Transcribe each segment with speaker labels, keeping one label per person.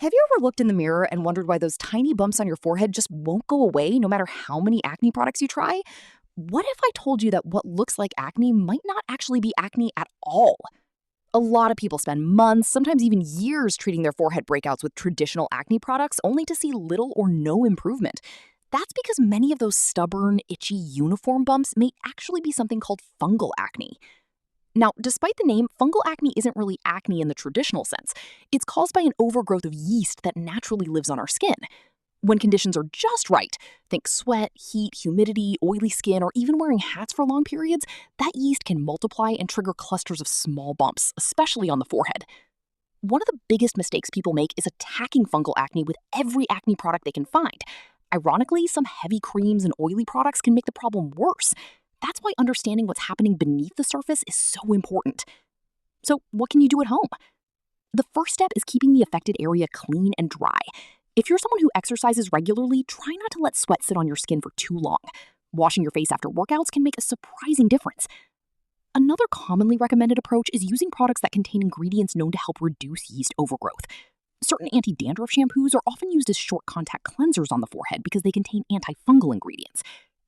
Speaker 1: Have you ever looked in the mirror and wondered why those tiny bumps on your forehead just won't go away no matter how many acne products you try? What if I told you that what looks like acne might not actually be acne at all? A lot of people spend months, sometimes even years, treating their forehead breakouts with traditional acne products only to see little or no improvement. That's because many of those stubborn, itchy, uniform bumps may actually be something called fungal acne. Now, despite the name, fungal acne isn't really acne in the traditional sense. It's caused by an overgrowth of yeast that naturally lives on our skin. When conditions are just right, think sweat, heat, humidity, oily skin, or even wearing hats for long periods, that yeast can multiply and trigger clusters of small bumps, especially on the forehead. One of the biggest mistakes people make is attacking fungal acne with every acne product they can find. Ironically, some heavy creams and oily products can make the problem worse. That's why understanding what's happening beneath the surface is so important. So, what can you do at home? The first step is keeping the affected area clean and dry. If you're someone who exercises regularly, try not to let sweat sit on your skin for too long. Washing your face after workouts can make a surprising difference. Another commonly recommended approach is using products that contain ingredients known to help reduce yeast overgrowth. Certain anti-dandruff shampoos are often used as short contact cleansers on the forehead because they contain antifungal ingredients.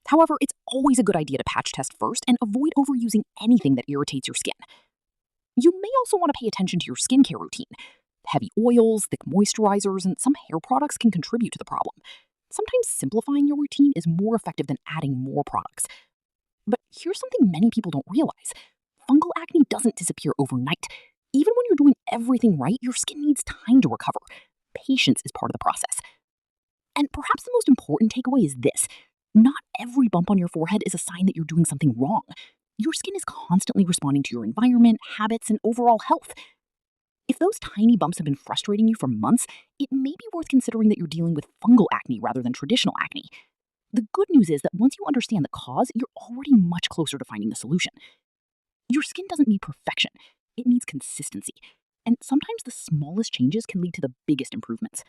Speaker 1: However, it's always a good idea to patch test first and avoid overusing anything that irritates your skin. You may also want to pay attention to your skincare routine. Heavy oils, thick moisturizers, and some hair products can contribute to the problem. Sometimes simplifying your routine is more effective than adding more products. But here's something many people don't realize. Fungal acne doesn't disappear overnight. Even when you're doing everything right, your skin needs time to recover. Patience is part of the process. And perhaps the most important takeaway is this. Not every bump on your forehead is a sign that you're doing something wrong. Your skin is constantly responding to your environment, habits, and overall health. If those tiny bumps have been frustrating you for months, it may be worth considering that you're dealing with fungal acne rather than traditional acne. The good news is that once you understand the cause, you're already much closer to finding the solution. Your skin doesn't need perfection, it needs consistency. And sometimes the smallest changes can lead to the biggest improvements.